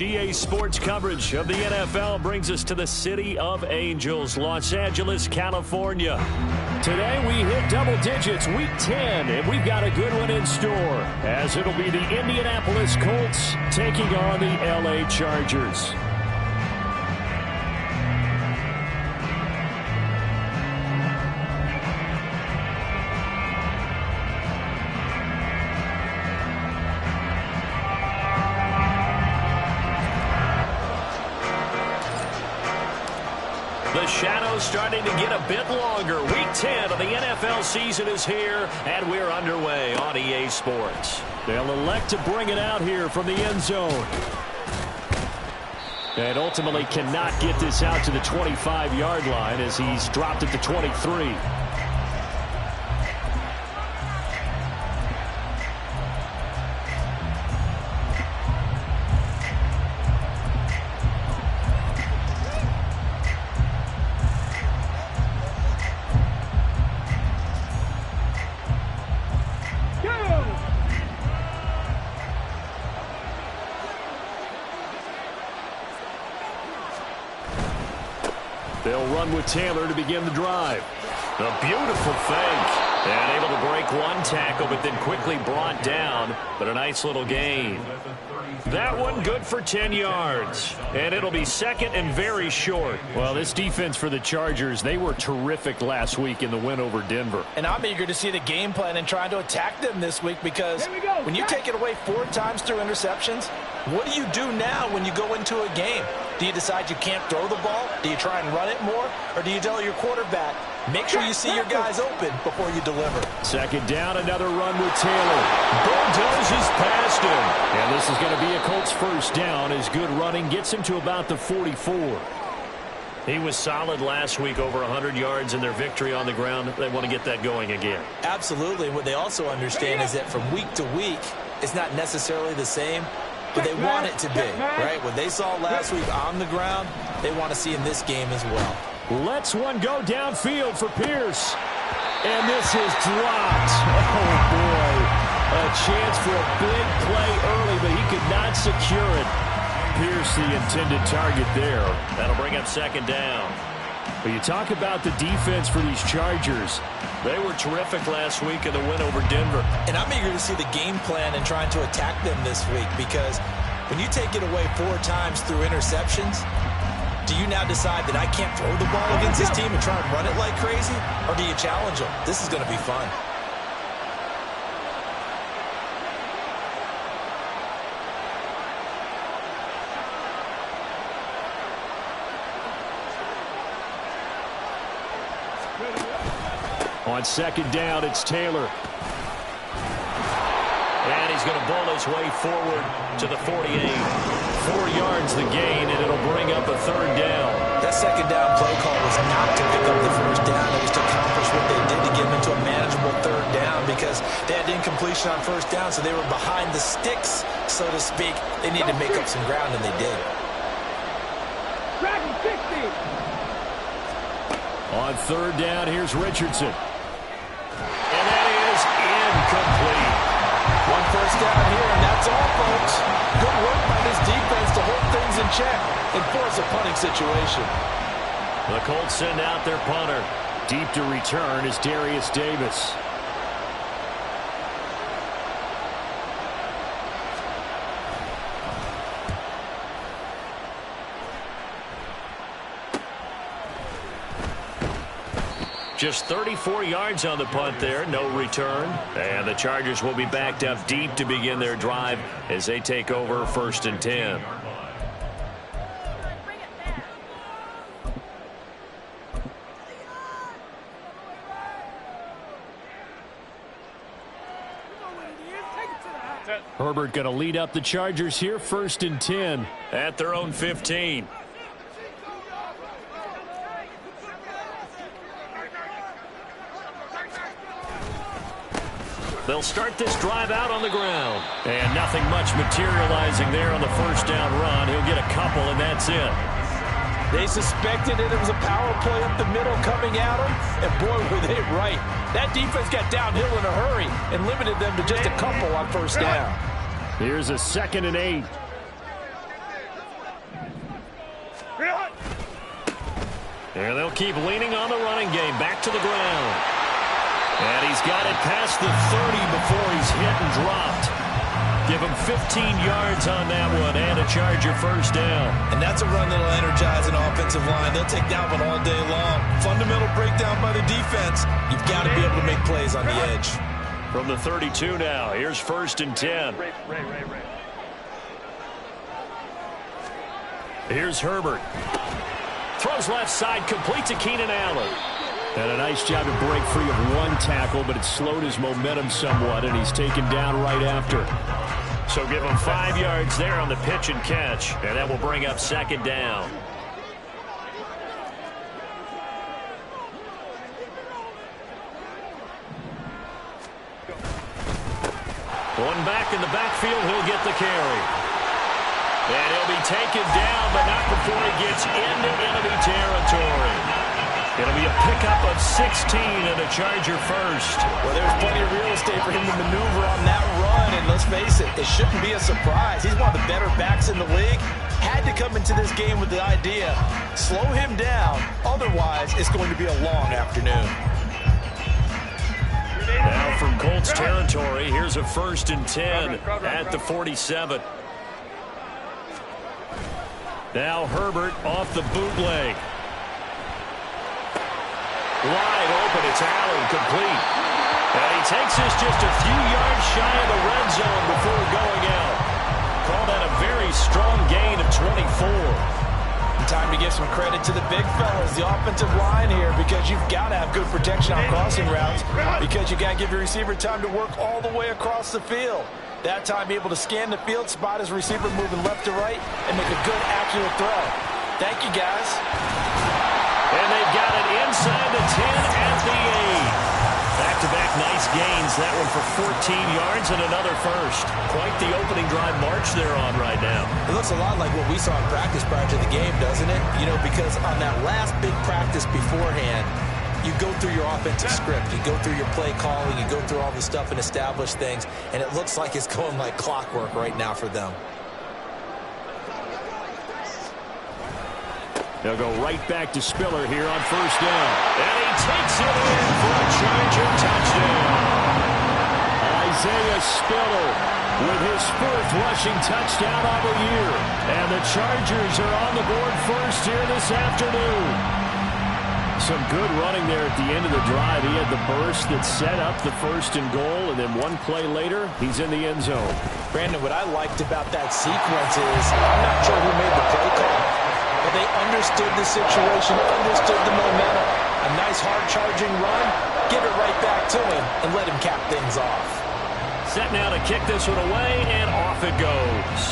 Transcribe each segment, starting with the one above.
EA Sports coverage of the NFL brings us to the City of Angels, Los Angeles, California. Today we hit double digits, Week 10, and we've got a good one in store, as it'll be the Indianapolis Colts taking on the LA Chargers. The shadow's starting to get a bit longer. Week 10 of the NFL season is here, and we're underway on EA Sports. They'll elect to bring it out here from the end zone. And ultimately cannot get this out to the 25-yard line as he's dropped at the 23. They'll run with Taylor to begin the drive. A beautiful fake. And able to break one tackle, but then quickly brought down. But a nice little gain. That one good for 10 yards. And it'll be second and very short. Well, this defense for the Chargers, they were terrific last week in the win over Denver. And I'm eager to see the game plan and trying to attack them this week, because when you take it away 4 times through interceptions, what do you do now when you go into a game? Do you decide you can't throw the ball? Do you try and run it more? Or do you tell your quarterback, make sure you see your guys open before you deliver? Second down, another run with Taylor. Bulldozes past him. And this is going to be a Colts first down as good running gets him to about the 44. He was solid last week, over 100 yards in their victory on the ground. They want to get that going again. Absolutely. What they also understand is that from week to week, it's not necessarily the same, but they want it to be, right? What they saw last week on the ground, they want to see in this game as well. Let's one go downfield for Pierce. And this is dropped. Oh, boy. A chance for a big play early, but he could not secure it. Pierce, the intended target there. That'll bring up second down. But you talk about the defense for these Chargers. They were terrific last week in the win over Denver. And I'm eager to see the game plan and trying to attack them this week, because when you take it away 4 times through interceptions, do you now decide that I can't throw the ball against this team and try and run it like crazy? Or do you challenge them? This is going to be fun. On second down, it's Taylor. And he's going to bull his way forward to the 48. 4 yards the gain, and it'll bring up a third down. That second down play call was not to pick up the first down. It was to accomplish what they did to get them into a manageable third down, because they had incompletion on first down, so they were behind the sticks, so to speak. They needed to make up some ground, and they did. On third down, here's Richardson. And that is incomplete. One first down here, and that's all, folks. Good work by this defense to hold things in check and force a punting situation. The Colts send out their punter. Deep to return is Darius Davis. Just 34 yards on the punt there, no return. And the Chargers will be backed up deep to begin their drive as they take over 1st and 10. Herbert going to lead up the Chargers here, 1st and 10 at their own 15. They'll start this drive out on the ground. And nothing much materializing there on the first down run. He'll get a couple, and that's it. They suspected it was a power play up the middle coming at them, and boy, were they right. That defense got downhill in a hurry and limited them to just a couple on first down. Here's a 2nd and 8. And they'll keep leaning on the running game. Back to the ground. And he's got it past the 30 before he's hit and dropped. Give him 15 yards on that one and a Charger first down. And that's a run that'll energize an offensive line. They'll take that one all day long. Fundamental breakdown by the defense. You've got to be able to make plays on the edge. From the 32 now, here's 1st and 10. Here's Herbert. Throws left side, complete to Keenan Allen. And a nice job to break free of one tackle, but it slowed his momentum somewhat, and he's taken down right after. So give him 5 yards there on the pitch and catch, and that will bring up 2nd down. One back in the backfield, he'll get the carry. And he'll be taken down, but not before he gets into enemy territory. It'll be a pickup of 16 and a Charger first. Well, there's plenty of real estate for him to maneuver on that run, and let's face it, it shouldn't be a surprise. He's one of the better backs in the league. Had to come into this game with the idea, slow him down, otherwise it's going to be a long afternoon. Now from Colts territory, here's a 1st and 10 at the 47. Now Herbert off the bootleg. Wide open, it's Allen, complete. And he takes this just a few yards shy of the red zone before going out. Call that a very strong gain of 24. And time to give some credit to the big fellas, the offensive line here, because you've got to have good protection on crossing routes, because you got to give your receiver time to work all the way across the field. That time, be able to scan the field, spot his receiver moving left to right, and make a good, accurate throw. Thank you, guys. And they've got it inside the 10 at the 8. Back-to-back nice gains. That one for 14 yards and another first. Quite the opening drive march they're on right now. It looks a lot like what we saw in practice prior to the game, doesn't it? You know, because on that last big practice beforehand, you go through your offensive script. You go through your play calling. You go through all the stuff and establish things. And it looks like it's going like clockwork right now for them. They'll go right back to Spiller here on first down. And he takes it in for a Charger touchdown. Isaiah Spiller with his 4th rushing touchdown of the year. And the Chargers are on the board first here this afternoon. Some good running there at the end of the drive. He had the burst that set up the 1st and goal, and then one play later, he's in the end zone. Brandon, what I liked about that sequence is, I'm not sure who made the play call, but they understood the situation, understood the momentum. A nice hard-charging run, give it right back to him, and let him cap things off. Set now to kick this one away, and off it goes.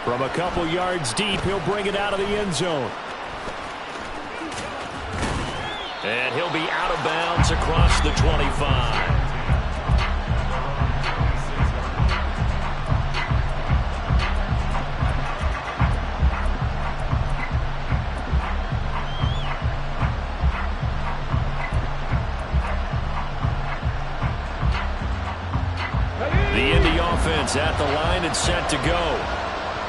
From a couple yards deep, he'll bring it out of the end zone. And he'll be out of bounds across the 25. At the line and set to go.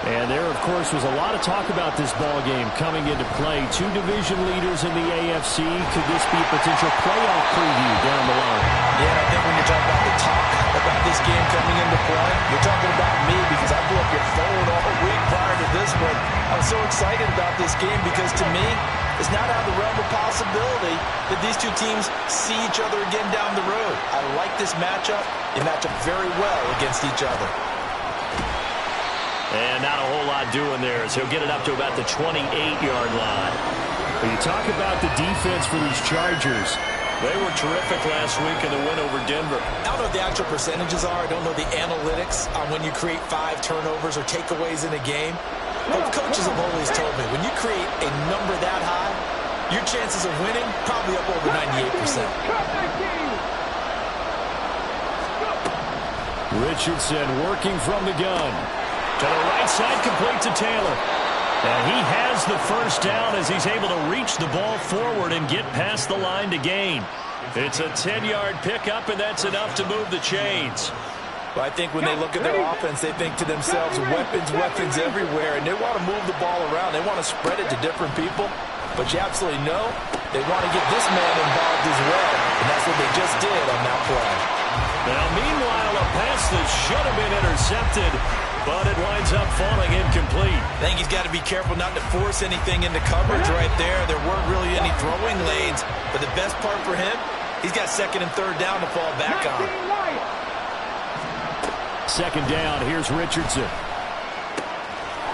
And there, of course, was a lot of talk about this ball game coming into play. 2 division leaders in the AFC. Could this be a potential playoff preview down the line? Yeah, I think when you're talking about the talk about this game coming into play, you're talking about me because I blew up your phone all week prior to this one. I was so excited about this game because, to me, it's not out of the realm of possibility that these two teams see each other again down the road. I like this matchup. They match up very well against each other. And not a whole lot doing there as he'll get it up to about the 28-yard line. When you talk about the defense for these Chargers, they were terrific last week in the win over Denver. I don't know what the actual percentages are. I don't know the analytics on when you create 5 turnovers or takeaways in a game. But coaches have always told me, when you create a number that high, your chances of winning probably up over 98%. Richardson working from the gun. To the right side, complete to Taylor. And he has the first down as he's able to reach the ball forward and get past the line to gain. It's a 10-yard pickup, and that's enough to move the chains. Well, I think when they look at their offense, they think to themselves, weapons, weapons everywhere, and they want to move the ball around. They want to spread it to different people, but you absolutely know they want to get this man involved as well, and that's what they just did on that play. Now, meanwhile, a pass that should have been intercepted, but it winds up falling incomplete. I think he's got to be careful not to force anything into coverage right there. There weren't really any throwing lanes, but the best part for him, he's got second and third down to fall back on. Second down, here's Richardson.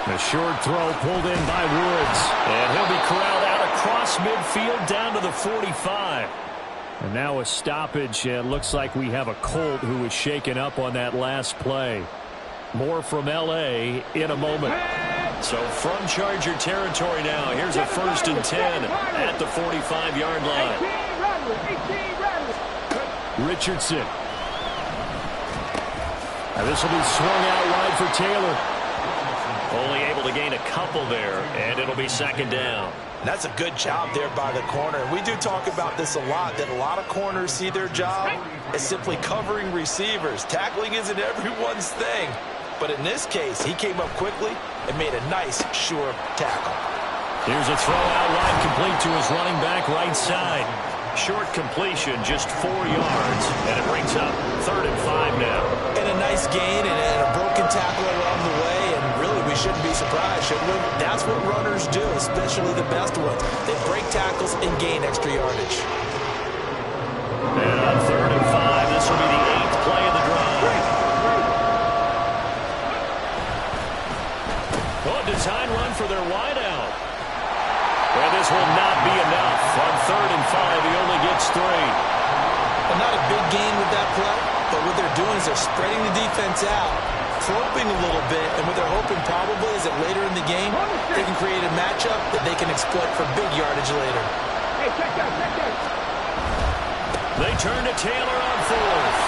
The short throw pulled in by Woods, and he'll be corralled out across midfield down to the 45. And now a stoppage. It looks like we have a Colt who was shaken up on that last play. More from LA in a moment. So from Charger territory now, here's a 1st and 10 at the 45-yard line. Richardson. Now this will be swung out wide for Taylor. Only able to gain a couple there, and it'll be second down. That's a good job there by the corner. We do talk about this a lot, that a lot of corners see their job as simply covering receivers. Tackling isn't everyone's thing. But in this case, he came up quickly and made a nice, sure tackle. Here's a throw out wide, complete to his running back right side. Short completion, just 4 yards, and it brings up 3rd and 5 now. And a nice gain and a broken tackle along the way, and really we shouldn't be surprised, should we? That's what runners do, especially the best ones. They break tackles and gain extra yardage. And on 3rd and 5, this will be the 8th play of the drive. Oh, design run for their wideout. And this will not be enough. On 3rd and 5, he only gets 3. Well, not a big gain with that play, but what they're doing is they're spreading the defense out, cloaking a little bit, and what they're hoping probably is that later in the game, they can create a matchup that they can exploit for big yardage later. Hey, check that. They turn to Taylor on 4th.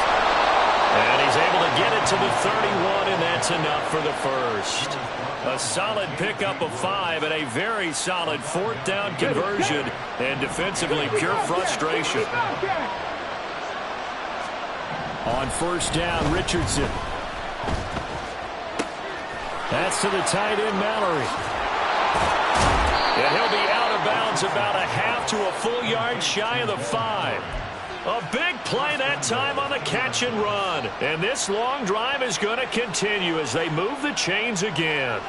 And he's able to get it to the 31, and that's enough for the first. A solid pickup of 5 and a very solid 4th down conversion, and defensively pure frustration. On 1st down, Richardson. That's to the tight end, Mallory. And he'll be out of bounds about a half to a full yard shy of the 5. A big play that time on the catch and run. And this long drive is going to continue as they move the chains again.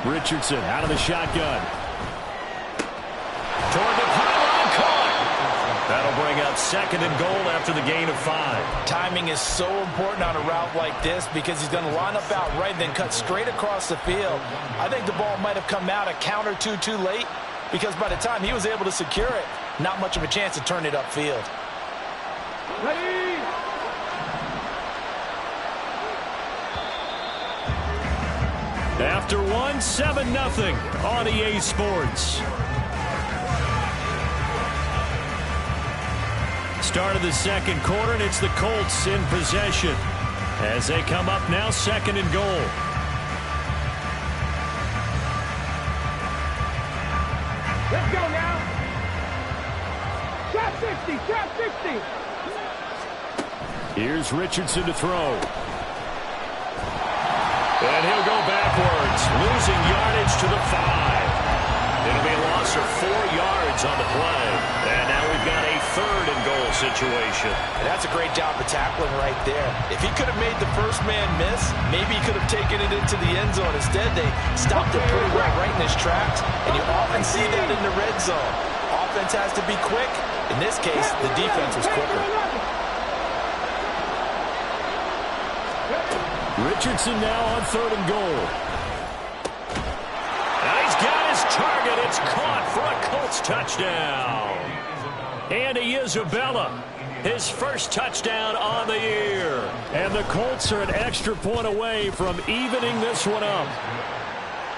Richardson out of the shotgun. Toward the pylon, caught. That'll bring up 2nd and goal after the gain of 5. Timing is so important on a route like this because he's going to line up out right and then cut straight across the field. I think the ball might have come out a count or two too late because by the time he was able to secure it, not much of a chance to turn it upfield. Ready? After one, 7-0 on EA Sports. Start of the second quarter, and it's the Colts in possession as they come up now 2nd and goal. Let's go now. Shot 60, shot 60. Here's Richardson to throw. And he'll go backwards, losing yardage to the 5. It'll be a loss of 4 yards on the play. And now we've got a 3rd and goal situation. And that's a great job of tackling right there. If he could have made the first man miss, maybe he could have taken it into the end zone. Instead, they stopped it pretty well right in his tracks. And you often see that in the red zone. Offense has to be quick. In this case, the defense was quicker. Richardson now on 3rd and goal. Now he's got his target touchdown. Andy Isabella, his first touchdown on the year. And the Colts are an extra point away from evening this one up.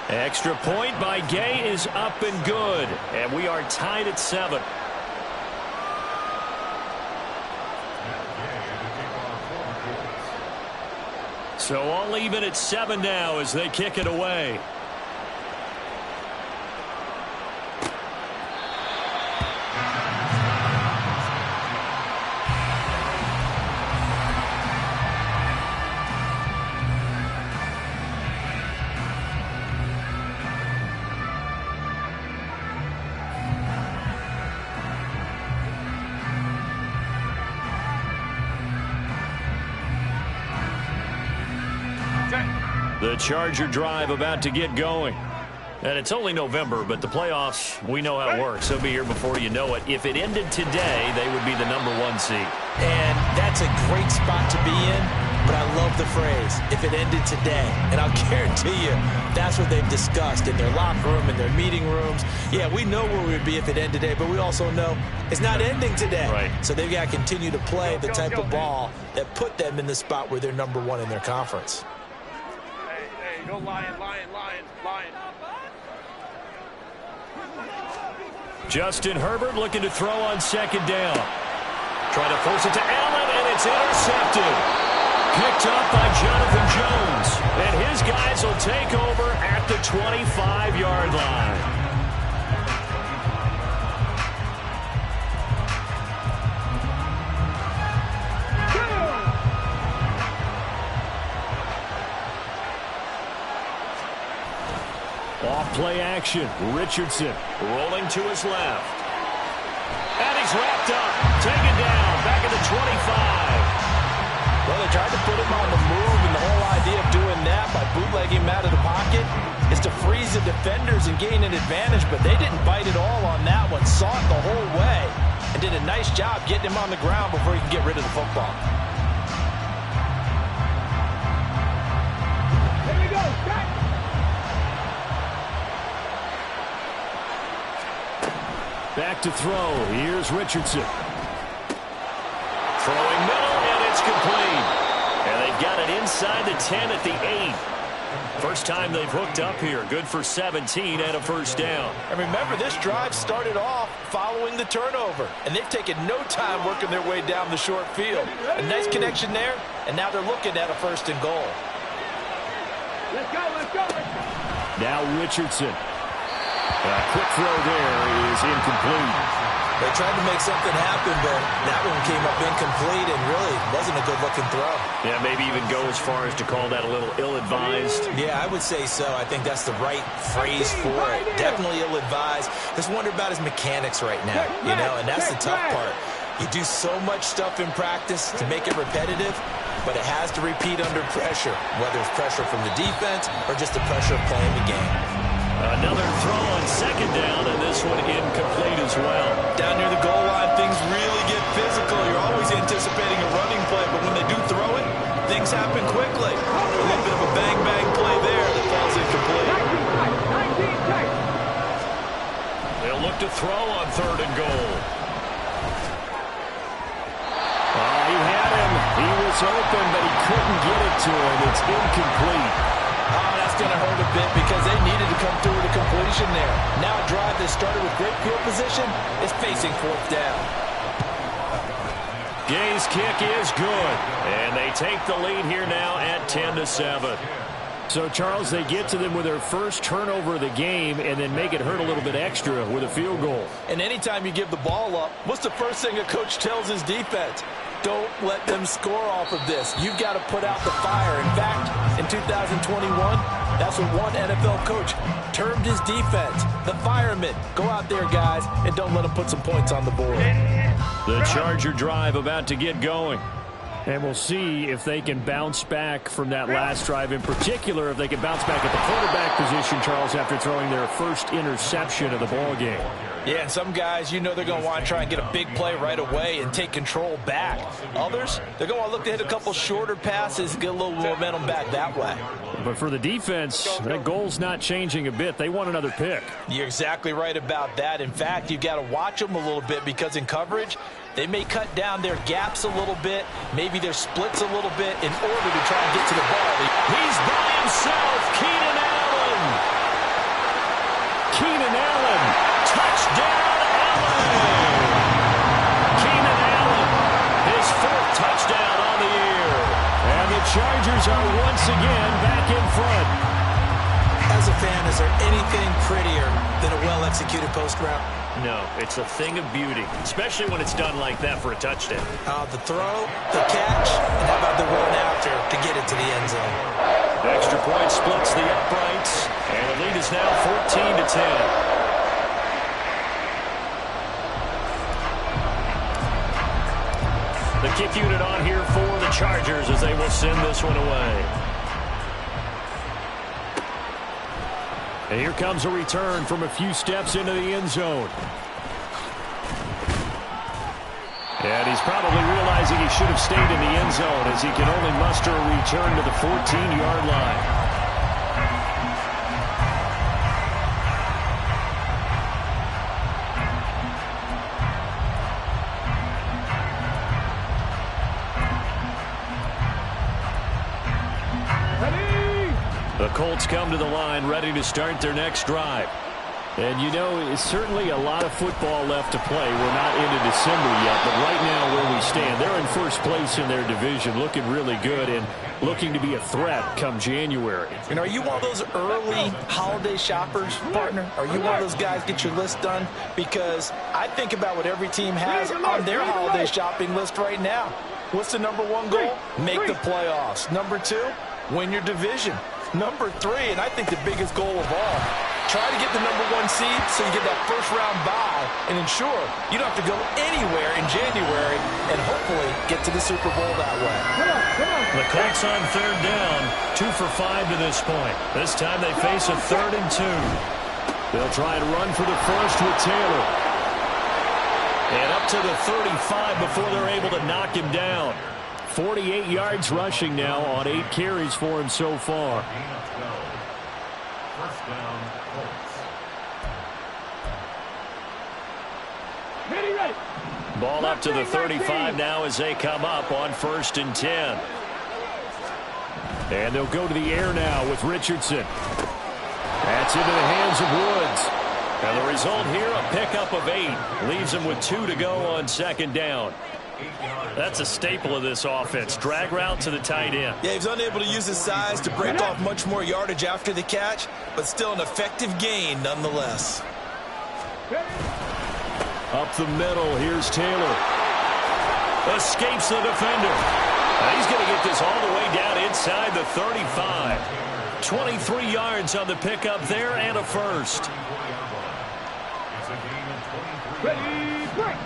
Extra point by Gay is up and good. And we are tied at 7. So all even at 7 now as they kick it away. The Charger drive about to get going. And it's only November, but the playoffs, we know how it works. They'll be here before you know it. If it ended today, they would be the #1 seed. And that's a great spot to be in, but I love the phrase, if it ended today. And I'll guarantee you, that's what they've discussed in their locker room, in their meeting rooms. Yeah, we know where we'd be if it ended today, but we also know it's not ending today. Right. So they've got to continue to play the type of ball that put them in the spot where they're #1 in their conference. Go Lion, Lion, Lion, Lion. Justin Herbert looking to throw on 2nd down. Trying to force it to Allen, and it's intercepted. Picked up by Jonathan Jones. And his guys will take over at the 25-yard line. Off-play action. Richardson rolling to his left. And he's wrapped up. Taken down. Back at the 25. Well, they tried to put him on the move, and the whole idea of doing that by bootlegging him out of the pocket is to freeze the defenders and gain an advantage, but they didn't bite at all on that one. Saw it the whole way and did a nice job getting him on the ground before he could get rid of the football. Here we go, set. Back to throw. Here's Richardson. Throwing middle, and it's complete. And they've got it inside the 10 at the 8. First time they've hooked up here. Good for 17 and a first down. And remember, this drive started off following the turnover, and they've taken no time working their way down the short field. A nice connection there, and now they're looking at a 1st and goal. Let's go, let's go, let's go. Now Richardson. A quick throw there is incomplete. They tried to make something happen, but that one came up incomplete and really wasn't a good-looking throw. Yeah, maybe even go as far as to call that a little ill-advised. Yeah, I would say so. I think that's the right phrase for it. Definitely ill-advised. Just wonder about his mechanics right now, you know, and that's the tough part. You do so much stuff in practice to make it repetitive, but it has to repeat under pressure, whether it's pressure from the defense or just the pressure of playing the game. Another throw on 2nd down, and this one incomplete as well. Down near the goal line, things really get physical. You're always anticipating a running play, but when they do throw it, things happen quickly. A little bit of a bang-bang play there that falls incomplete. 19 tight. They'll look to throw on 3rd and goal. Oh, he had him. He was open, but he couldn't get it to him. It's incomplete. Oh, that's going to hurt a bit because they needed to come through with a completion there. Now a drive that started with great field position is facing 4th down. Gay's kick is good, and they take the lead here now at 10-7. So, Charles, they get to them with their first turnover of the game and then make it hurt a little bit extra with a field goal. And anytime you give the ball up, what's the first thing a coach tells his defense? Don't let them score off of this. You've got to put out the fire. In fact, in 2021, that's what one NFL coach termed his defense. The firemen. Go out there, guys, and don't let them put some points on the board. The Charger drive about to get going. And we'll see if they can bounce back from that last drive. In particular, if they can bounce back at the quarterback position, Charles, after throwing their first interception of the ball game. Yeah, and some guys, you know they're going to want to try and get a big play right away and take control back. Others, they're going to look to hit a couple shorter passes, get a little momentum back that way. But for the defense, that goal's not changing a bit. They want another pick. You're exactly right about that. In fact, you've got to watch them a little bit because in coverage, they may cut down their gaps a little bit, maybe their splits a little bit in order to try and get to the ball. He's by himself, Keenan Allen. Keenan Allen, touchdown, Allen. Keenan Allen, his 4th touchdown on the year. And the Chargers are once again back in front. As a fan, is there anything prettier than a well-executed post route? No, it's a thing of beauty, especially when it's done like that for a touchdown. The throw, the catch, and how about the run after to get it to the end zone? Extra point splits the uprights, and the lead is now 14-10. The kick unit on here for the Chargers as they will send this one away. And here comes a return from a few steps into the end zone. And he's probably realizing he should have stayed in the end zone as he can only muster a return to the 14-yard line. The Colts come to the line ready to start their next drive. And, you know, it's certainly a lot of football left to play. We're not into December yet, but right now where we stand, they're in first place in their division, looking really good and looking to be a threat come January. And are you one of those early holiday shoppers, partner? Are you one of those guys get your list done? Because I think about what every team has on their holiday shopping list right now. What's the number 1 goal? Make the playoffs. Number 2, win your division. Number 3, and I think the biggest goal of all, try to get the number 1 seed so you get that first-round bye and ensure you don't have to go anywhere in January and hopefully get to the Super Bowl that way. The Colts on 3rd down, 2 for 5 to this point. This time they face a 3rd and 2. They'll try and run for the first with Taylor. And up to the 35 before they're able to knock him down. 48 yards rushing now on 8 carries for him so far. Ball up to the 35 now as they come up on 1st and 10. And they'll go to the air now with Richardson. That's into the hands of Woods. And the result here, a pickup of 8. Leaves them with 2 to go on 2nd down. That's a staple of this offense. Drag route to the tight end. Yeah, he was unable to use his size to break off much more yardage after the catch, but still an effective gain nonetheless. Up the middle, here's Taylor. Escapes the defender. And he's going to get this all the way down inside the 35. 23 yards on the pickup there and a first. Ready, break.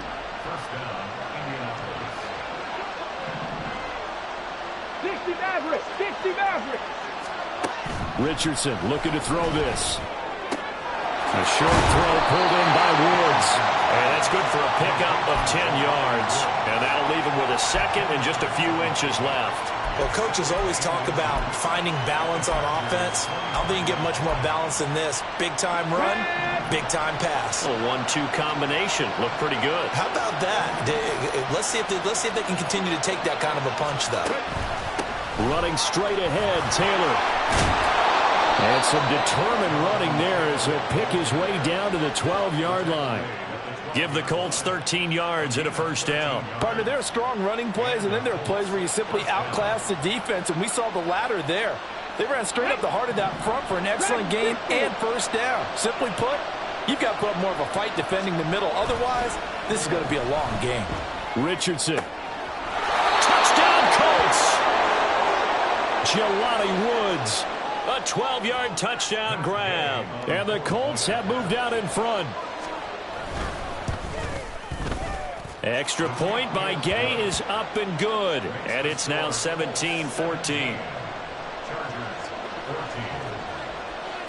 Richardson looking to throw this. A short throw pulled in by Woods. And that's good for a pickup of 10 yards. And that'll leave him with a 2nd and just a few inches left. Well, coaches always talk about finding balance on offense. I don't think you get much more balance than this. Big-time run, big-time pass. A 1-2 combination. Looked pretty good. How about that? Let's see if they can continue to take that kind of a punch, though. Running straight ahead, Taylor. And some determined running there as he'll pick his way down to the 12-yard line. Give the Colts 13 yards and a first down. Partner, there are strong running plays, and then there are plays where you simply outclass the defense, and we saw the latter there. They ran straight up the heart of that front for an excellent gain and first down. Simply put, you've got to put up more of a fight defending the middle. Otherwise, this is going to be a long game. Richardson. Touchdown, Colts! Jelani Woods. A 12-yard touchdown grab. And the Colts have moved out in front. Extra point by Gay is up and good. And it's now 17-14.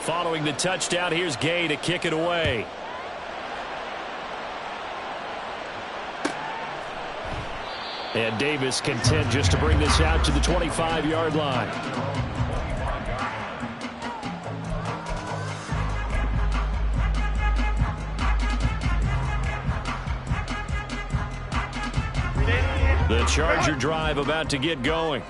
Following the touchdown, here's Gay to kick it away. And Davis content just to bring this out to the 25-yard line. The Charger drive about to get going.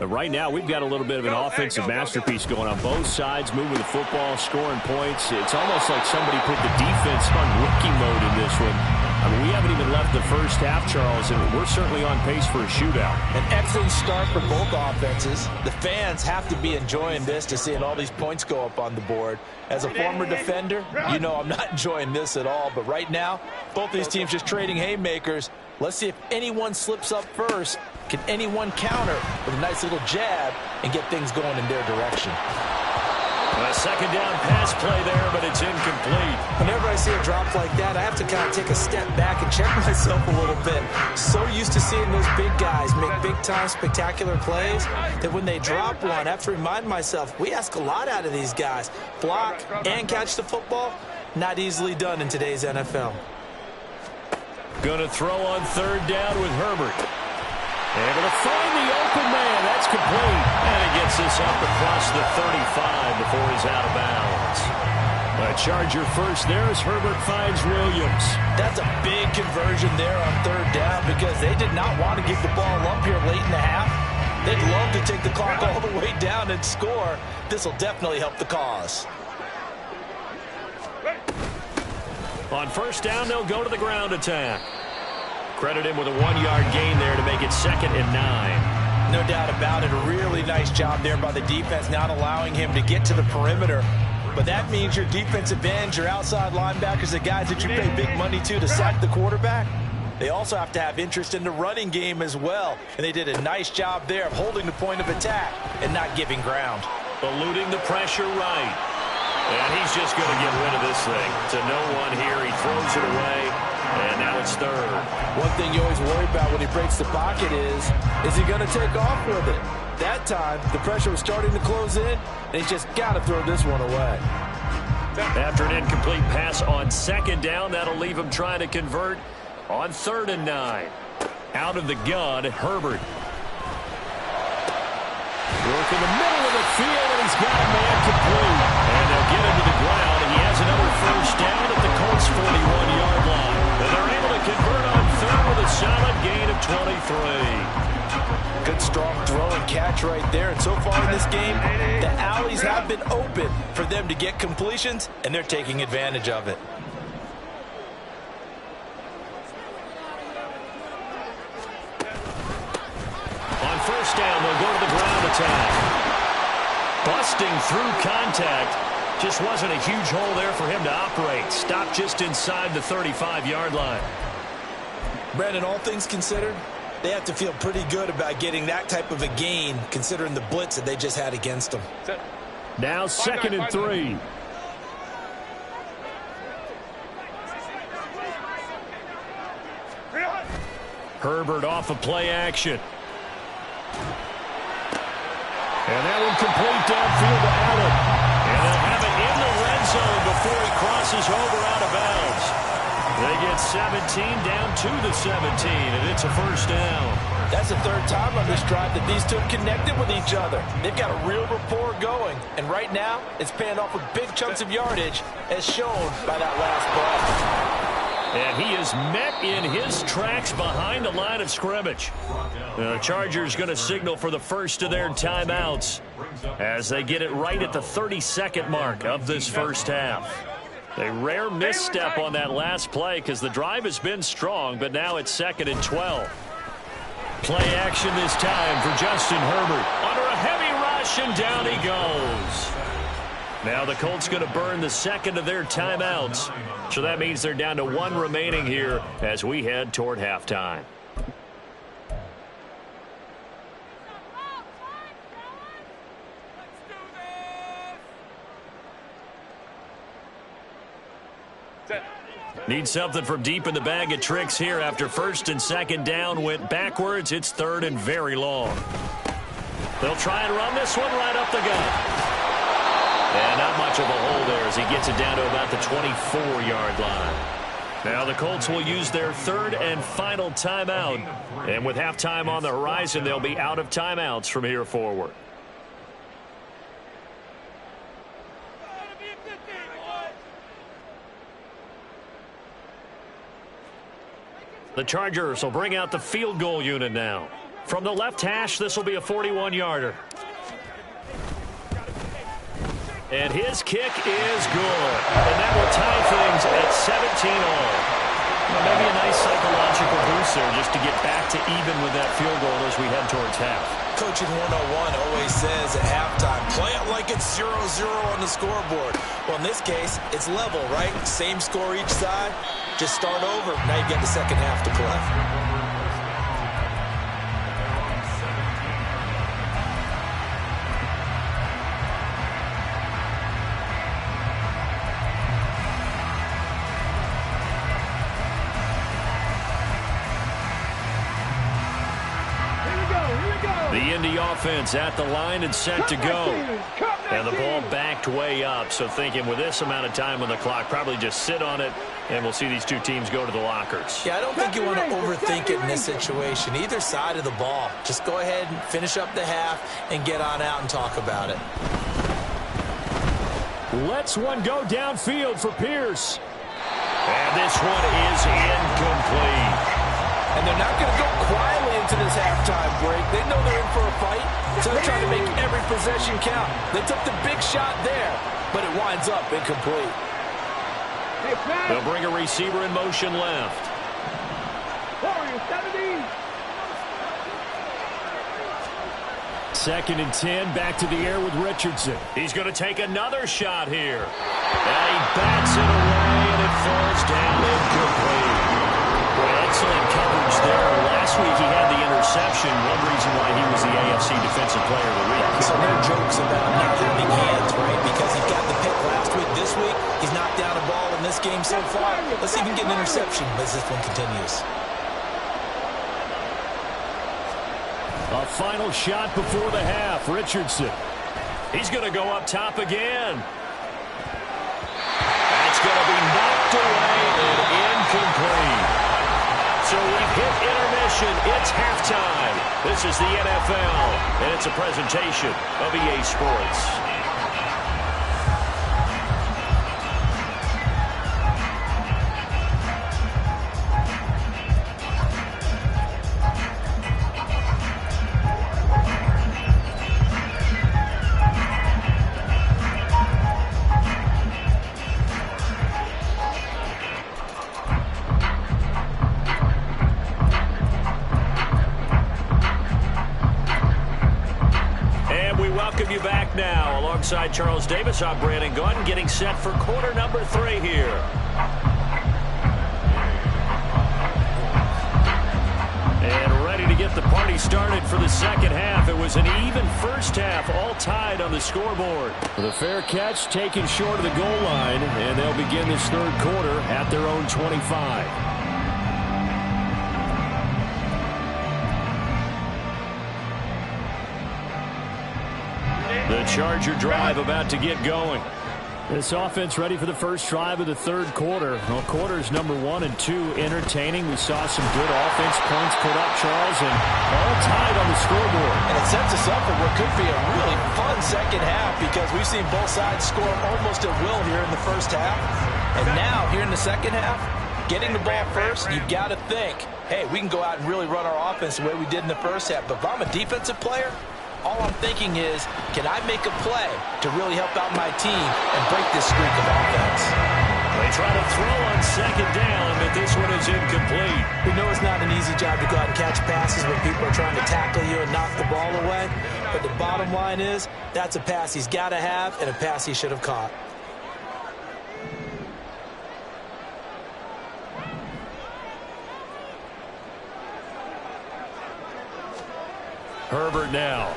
Right now, we've got a little bit of an offensive masterpiece going on both sides, moving the football, scoring points. It's almost like somebody put the defense on rookie mode in this one. I mean, we haven't even left the first half, Charles, and we're certainly on pace for a shootout. An excellent start for both offenses. The fans have to be enjoying this to seeing all these points go up on the board. As a former defender, you know I'm not enjoying this at all. But right now, both these teams just trading haymakers. Let's see if anyone slips up first. Can anyone counter with a nice little jab and get things going in their direction? A second down pass play there, but it's incomplete. Whenever I see a drop like that, I have to kind of take a step back and check myself a little bit. So used to seeing those big guys make big-time spectacular plays that when they drop one, I have to remind myself, we ask a lot out of these guys. Block and catch the football, not easily done in today's NFL. Going to throw on third down with Herbert. Able to find the open man. That's complete. And it gets this up across the 35 before he's out of bounds. A Charger first there as Herbert finds Williams. That's a big conversion there on third down because they did not want to give the ball up here late in the half. They'd love to take the clock all the way down and score. This will definitely help the cause. On first down, they'll go to the ground attack. Credit him with a 1-yard gain there to make it 2nd and 9. No doubt about it. A really nice job there by the defense, not allowing him to get to the perimeter. But that means your defensive ends, your outside linebackers, the guys that you pay big money to sack the quarterback, they also have to have interest in the running game as well. And they did a nice job there of holding the point of attack and not giving ground. Eluding the pressure right. And he's just going to get rid of this thing. To no one here. He throws it away. And now it's third. One thing you always worry about when he breaks the pocket is he going to take off with it? That time, the pressure was starting to close in, and he's just got to throw this one away. After an incomplete pass on second down, that'll leave him trying to convert on 3rd and 9. Out of the gun, Herbert. Work in the middle of the field, and he's got a man complete. And they'll get him to the ground, and he has another first down at the Colts' 41-yard line. And they're able to convert on 3rd with a solid gain of 23. Good, strong throw and catch right there. And so far in this game, the alleys have been open for them to get completions, and they're taking advantage of it. On first down, they'll go to the ground attack. Busting through contact. Just wasn't a huge hole there for him to operate. Stopped just inside the 35-yard line. Brandon, all things considered, they have to feel pretty good about getting that type of a gain, considering the blitz that they just had against them. Now 2nd and 3. Herbert off of play action. And that one complete downfield to Allen. And they'll have it in the red zone before he crosses over out of bounds. They get 17 down to the 17, and it's a first down. That's the 3rd time on this drive that these two have connected with each other. They've got a real rapport going. And right now, it's paying off with big chunks of yardage, as shown by that last play. And he is met in his tracks behind the line of scrimmage. The Chargers going to signal for the first of their timeouts as they get it right at the 32nd mark of this first half. A rare misstep on that last play because the drive has been strong, but now it's 2nd and 12. Play action this time for Justin Herbert. Under a heavy rush, and down he goes. Now the Colts going to burn the 2nd of their timeouts. So that means they're down to 1 remaining here as we head toward halftime. Need something from deep in the bag of tricks here after 1st and 2nd down went backwards. It's 3rd and very long. They'll try and run this one right up the gut. And not much of a hole there as he gets it down to about the 24-yard line. Now the Colts will use their 3rd and final timeout. And with halftime on the horizon, they'll be out of timeouts from here forward. The Chargers will bring out the field goal unit now. From the left hash, this will be a 41-yarder. And his kick is good. And that will tie things at 17-all. Well, maybe a nice psychological boost there just to get back to even with that field goal as we head towards half. Coaching 101 always says at halftime, play it like it's 0-0 on the scoreboard. Well, in this case, it's level, right? Same score each side. Just start over. Now you get the second half to play. The Indy offense at the line and set to go. And the ball backed way up. So thinking with this amount of time on the clock, probably just sit on it, and we'll see these two teams go to the lockers. Yeah, I don't think you want to overthink it in this situation. Either side of the ball. Just go ahead and finish up the half and get on out and talk about it. Lets one go downfield for Pierce. And this one is incomplete. And they're not going to go quietly into this halftime break. They know they're in for a fight, so they're trying to make every possession count. They took the big shot there, but it winds up incomplete. They'll bring a receiver in motion left. Second and 10, back to the air with Richardson. He's going to take another shot here. And he bats it away, and it falls down incomplete. Well, excellent coverage there. Last week he had the interception. One reason why he was the AFC Defensive Player of the Week. So no jokes about not having hands, right? Because he got the pick last week. This week, he's knocked down a ball in this game so far. Let's see if he can get an interception as this one continues. A final shot before the half. Richardson. He's going to go up top again. That's going to be knocked away and incomplete. So we've hit intermission. It's halftime. This is the NFL, and it's a presentation of EA Sports. Alongside Charles Davis, I'm Brandon Gaudin, getting set for quarter number 3 here. And ready to get the party started for the second half. It was an even first half, all tied on the scoreboard. The fair catch taken short of the goal line, and they'll begin this third quarter at their own 25. The Charger drive about to get going. This offense ready for the first drive of the third quarter. Well, quarters number 1 and 2 entertaining. We saw some good offense points put up, Charles, and all tied on the scoreboard. And it sets us up for what could be a really fun second half because we've seen both sides score almost at will here in the first half. And now, here in the second half, getting the ball first, you've got to think, hey, we can go out and really run our offense the way we did in the first half. But if I'm a defensive player, all I'm thinking is, can I make a play to really help out my team and break this streak of offense? They try to throw on second down, but this one is incomplete. We know it's not an easy job to go out and catch passes when people are trying to tackle you and knock the ball away. But the bottom line is, that's a pass he's got to have and a pass he should have caught. Herbert now.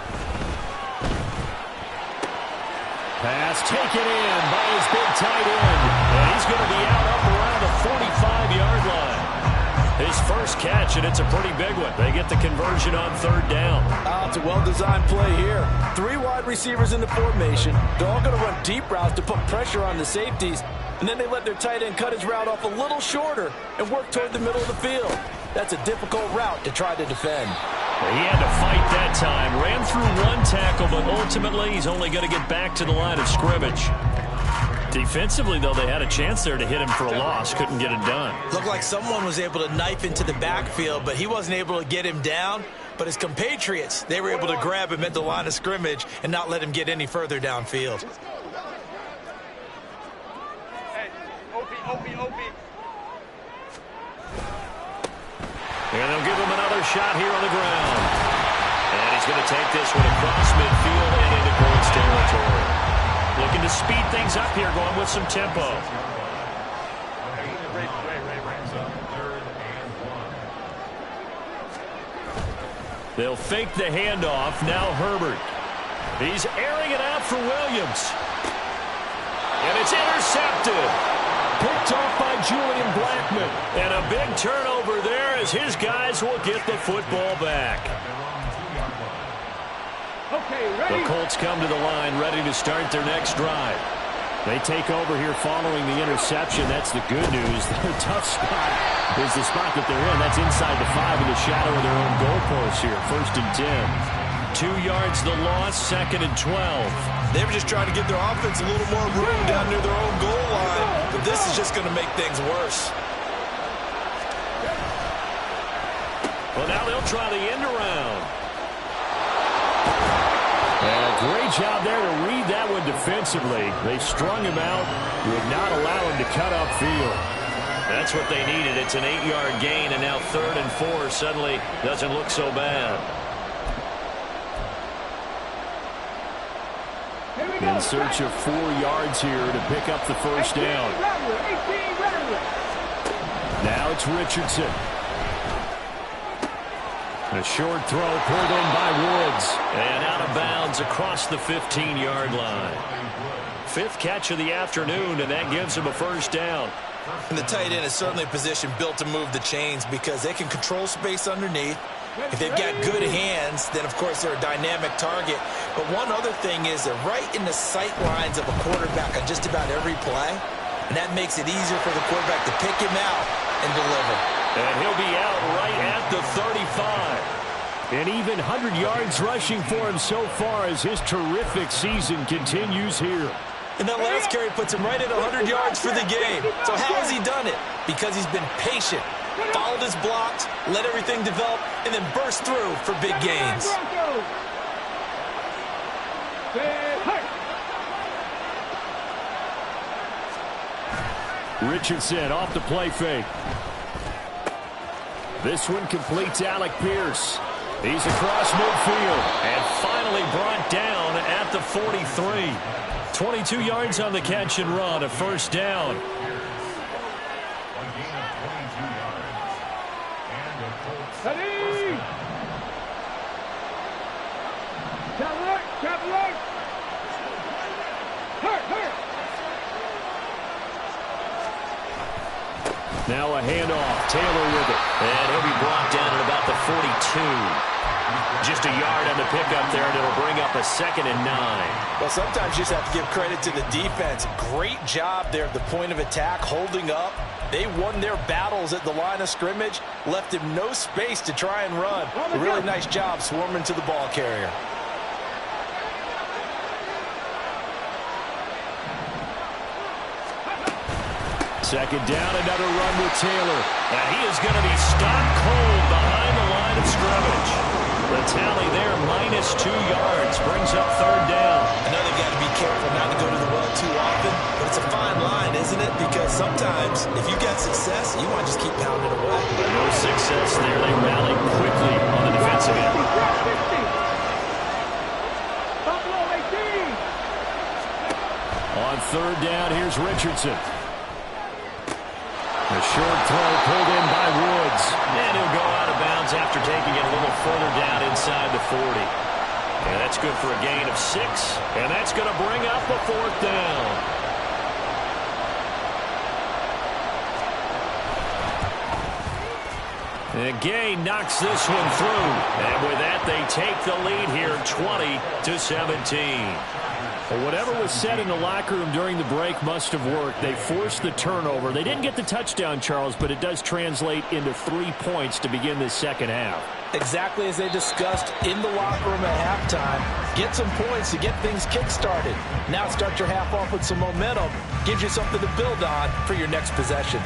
Pass taken in by his big tight end. And he's going to be out up around the 45-yard line. His first catch, and it's a pretty big one. They get the conversion on third down. It's a well-designed play here. 3 wide receivers in the formation. They're all going to run deep routes to put pressure on the safeties. And then they let their tight end cut his route off a little shorter and work toward the middle of the field. That's a difficult route to try to defend. He had to fight that time. Ran through 1 tackle, but ultimately he's only going to get back to the line of scrimmage. Defensively, though, they had a chance there to hit him for a loss. Couldn't get it done. Looked like someone was able to knife into the backfield, but he wasn't able to get him down. But his compatriots, they were able to grab him at the line of scrimmage and not let him get any further downfield. Hey, OP. And they'll give him another shot here on the ground. And he's going to take this one across midfield and into Colts territory. Looking to speed things up here, going with some tempo. They'll fake the handoff. Now Herbert. He's airing it out for Williams. And it's intercepted. Picked off by Julian Blackman. And a big turnover there as his guys will get the football back. The Colts come to the line ready to start their next drive. They take over here following the interception. That's the good news. Their tough spot is the spot that they're in. That's inside the 5 in the shadow of their own goalpost here. 1st and 10. 2 yards the loss, 2nd and 12. They were just trying to give their offense a little more room down near their own goal line. But this is just going to make things worse. Well, now they'll try the end around. And a great job there to read that one defensively. They strung him out, would not allow him to cut upfield. That's what they needed. It's an 8-yard gain, and now 3rd and 4 suddenly doesn't look so bad. In search of 4 yards here to pick up the first down. Now it's Richardson. A short throw pulled in by Woods. And out of bounds across the 15-yard line. 5th catch of the afternoon, and that gives him a first down. And the tight end is certainly a position built to move the chains because they can control space underneath. If they've got good hands, then, of course, they're a dynamic target. But one other thing is they're right in the sight lines of a quarterback on just about every play. And that makes it easier for the quarterback to pick him out and deliver. And he'll be out right at the 35. And even 100 yards rushing for him so far as his terrific season continues here. And that last carry puts him right at 100 yards for the game. So how has he done it? Because he's been patient, followed his blocks, let everything develop, and then burst through for big gains. Richardson off the play fake. This one completes Alec Pierce. He's across midfield and finally brought down at the 43. 22 yards on the catch and run, a first down. Now a handoff. Taylor with it. And he'll be brought down at about the 42. Just a yard on the pickup there, and it'll bring up a 2nd and 9. Well, sometimes you just have to give credit to the defense. Great job there at the point of attack, holding up. They won their battles at the line of scrimmage, left him no space to try and run. A really nice job swarming to the ball carrier. Second down, another run with Taylor. And he is going to be stopped cold behind the line of scrimmage. The tally there, -2 yards, brings up 3rd down. I know they've got to be careful not to go to the well too often, but it's a fine line, isn't it? Because sometimes, if you get success, you want to just keep pounding away. But no success there. They rally quickly on the defensive end. On 3rd down, here's Richardson. A short throw pulled in by Woods. And he'll go out of bounds after taking it a little further down inside the 40. And that's good for a gain of 6. And that's going to bring up a 4th down. And Gay knocks this one through. And with that, they take the lead here 20-17. Well, whatever was said in the locker room during the break must have worked. They forced the turnover. They didn't get the touchdown, Charles, but it does translate into 3 points to begin this second half. Exactly as they discussed in the locker room at halftime. Get some points to get things kick-started. Now start your half off with some momentum. Gives you something to build on for your next possession.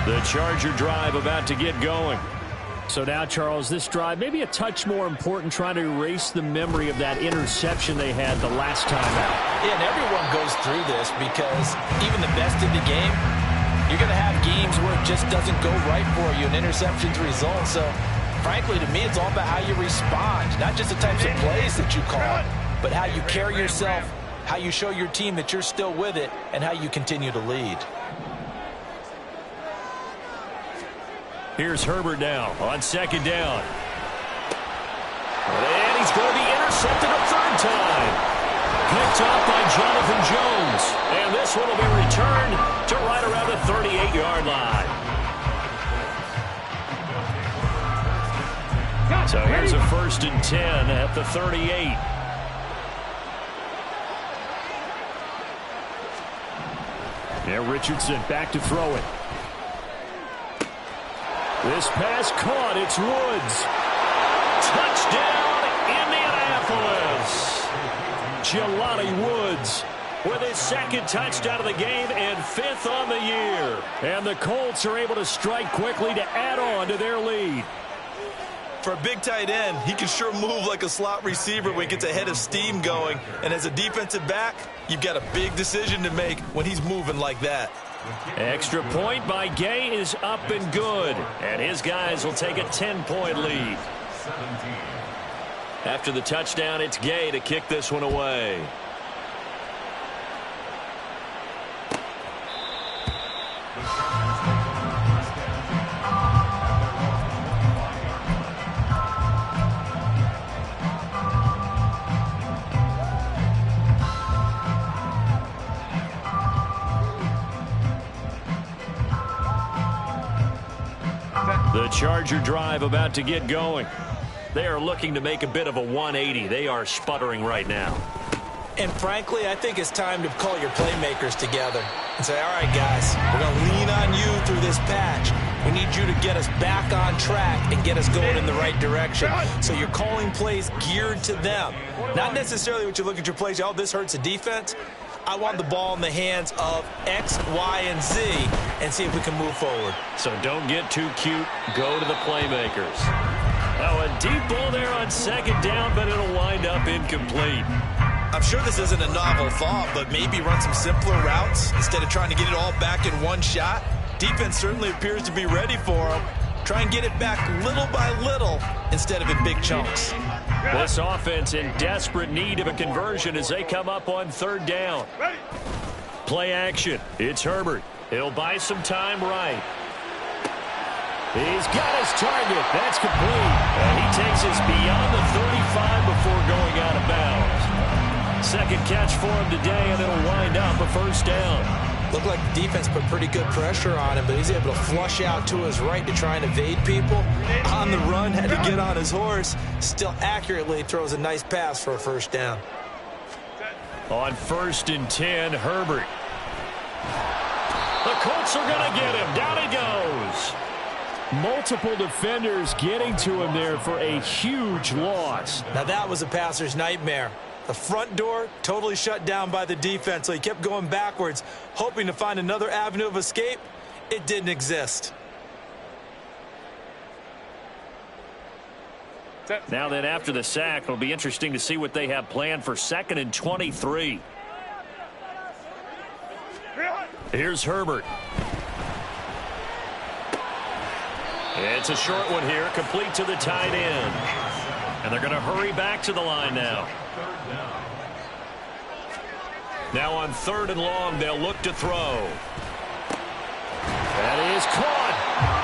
The Charger drive about to get going. So now, Charles, this drive maybe a touch more important, trying to erase the memory of that interception they had the last time out. Yeah, and everyone goes through this because even the best in the game, you're going to have games where it just doesn't go right for you, and interceptions result. So, frankly, to me, it's all about how you respond, not just the types of plays that you call, but how you carry yourself, how you show your team that you're still with it, and how you continue to lead. Here's Herbert now on second down. And he's going to be intercepted a third time. Picked off by Jonathan Jones. And this one will be returned to right around the 38-yard line. So here's a 1st and 10 at the 38. Yeah, Richardson back to throw it. This pass caught. It's Woods. Touchdown, Indianapolis. Jelani Woods with his 2nd touchdown of the game and 5th on the year. And the Colts are able to strike quickly to add on to their lead. For a big tight end, he can sure move like a slot receiver when he gets a head of steam going. And as a defensive back, you've got a big decision to make when he's moving like that. Extra point by Gay is up and good. And his guys will take a 10-point lead. After the touchdown, it's Gay to kick this one away. The Charger drive about to get going. They are looking to make a bit of a 180. They are sputtering right now. And frankly, I think it's time to call your playmakers together and say, all right, guys, we're going to lean on you through this patch. We need you to get us back on track and get us going in the right direction. So you're calling plays geared to them. Not necessarily what you look at your plays, oh, this hurts the defense. I want the ball in the hands of X, Y, and Z and see if we can move forward. So don't get too cute. Go to the playmakers. Now a deep ball there on second down, but it'll wind up incomplete. I'm sure this isn't a novel thought, but maybe run some simpler routes instead of trying to get it all back in one shot. Defense certainly appears to be ready for them. Try and get it back little by little instead of in big chunks. This offense in desperate need of a conversion as they come up on third down. Play action. It's Herbert. He'll buy some time right. He's got his target. That's complete. And he takes us beyond the 35 before going out of bounds. Second catch for him today, and it'll wind up a first down. Looked like the defense put pretty good pressure on him, but he's able to flush out to his right to try and evade people. On the run, had to get on his horse. Still accurately throws a nice pass for a first down. On 1st and 10, Herbert. The Colts are going to get him. Down he goes. Multiple defenders getting to him there for a huge loss. Now that was a passer's nightmare. The front door totally shut down by the defense, so he kept going backwards, hoping to find another avenue of escape. It didn't exist. Now then, after the sack, it'll be interesting to see what they have planned for 2nd and 23. Here's Herbert. It's a short one here, complete to the tight end. And they're going to hurry back to the line now. Now on 3rd and long, they'll look to throw. That is caught.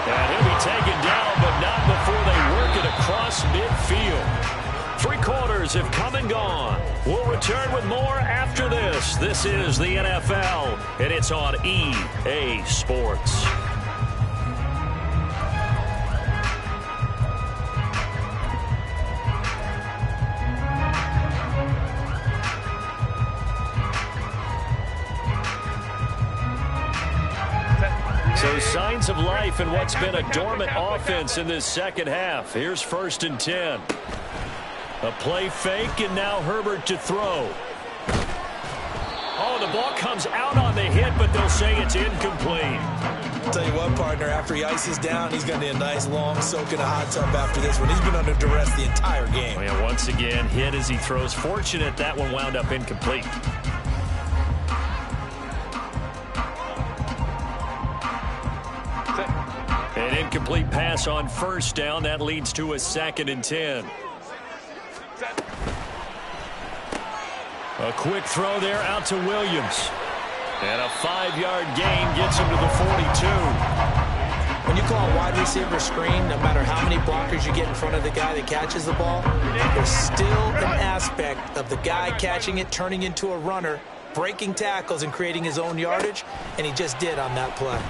And he'll be taken down, but not before they work it across midfield. 3 quarters have come and gone. We'll return with more after this. This is the NFL, and it's on EA Sports. So signs of life in what's been a dormant offense in this second half. Here's 1st and 10. A play fake, and now Herbert to throw. Oh, the ball comes out on the hit, but they'll say it's incomplete. I'll tell you what, partner, after he ices down, he's going to need a nice long soak in a hot tub after this one. He's been under duress the entire game. Oh, yeah, once again, hit as he throws. Fortunate that one wound up incomplete. An incomplete pass on 1st down. That leads to a 2nd and 10. A quick throw there out to Williams. And a 5-yard gain gets him to the 42. When you call a wide receiver screen, no matter how many blockers you get in front of the guy that catches the ball, there's still an aspect of the guy catching it, turning into a runner, breaking tackles, and creating his own yardage, and he just did on that play.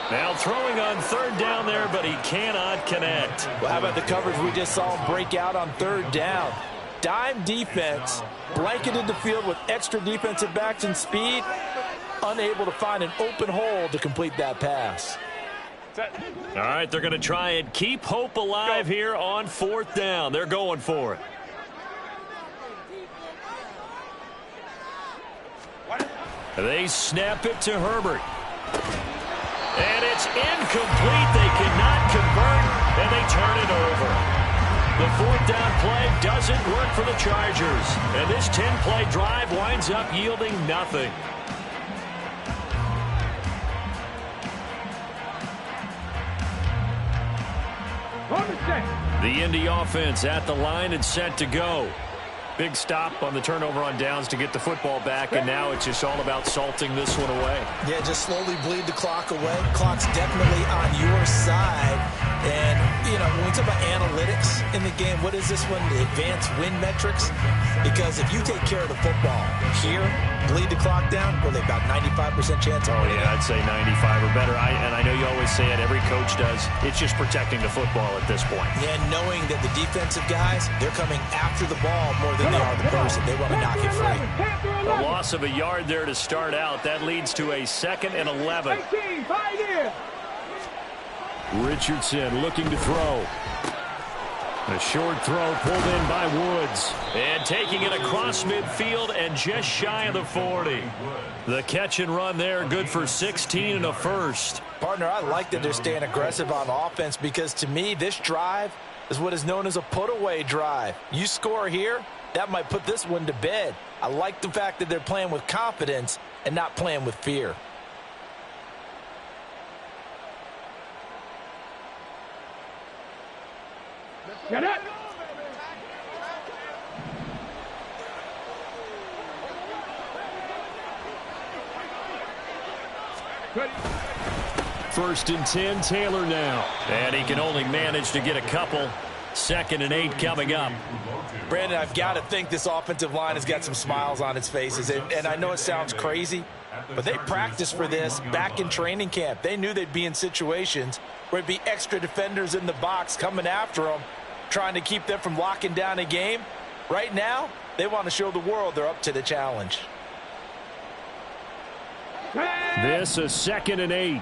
Now throwing on 3rd down there, but he cannot connect. Well, how about the coverage we just saw him break out on 3rd down? Dime defense, blanketed the field with extra defensive backs and speed, unable to find an open hole to complete that pass. All right, they're going to try and keep hope alive here on 4th down. They're going for it. They snap it to Herbert. And it's incomplete. They cannot convert, and they turn it over. The 4th down play doesn't work for the Chargers. And this 10-play drive winds up yielding nothing. The Indy offense at the line and set to go. Big stop on the turnover on downs to get the football back, and now it's just all about salting this one away. Yeah, just slowly bleed the clock away. Clock's definitely on your side. And, you know, when we talk about analytics in the game, what is this one? The advanced win metrics? Because if you take care of the football here, bleed the clock down, well, they've about 95% chance of winning. Yeah, I'd say 95 or better. And I know you always say it, every coach does. It's just protecting the football at this point. Yeah, knowing that the defensive guys, they're coming after the ball more than they are the person. They want to knock it free. A loss of a yard there to start out. That leads to a 2nd and 11. Richardson looking to throw. A short throw pulled in by Woods. And taking it across midfield and just shy of the 40. The catch and run there, good for 16 and a first. Partner, I like that they're staying aggressive on offense because to me, this drive is what is known as a put-away drive. You score here, that might put this one to bed. I like the fact that they're playing with confidence and not playing with fear. Get it! First and 10, Taylor now. And he can only manage to get a couple. 2nd and 8 coming up. Brandon, I've got to think this offensive line has got some smiles on its faces. And I know it sounds crazy, but they practiced for this back in training camp. They knew they'd be in situations where it'd be extra defenders in the box coming after them, trying to keep them from locking down a game. Right now, they want to show the world they're up to the challenge. This is 2nd and 8.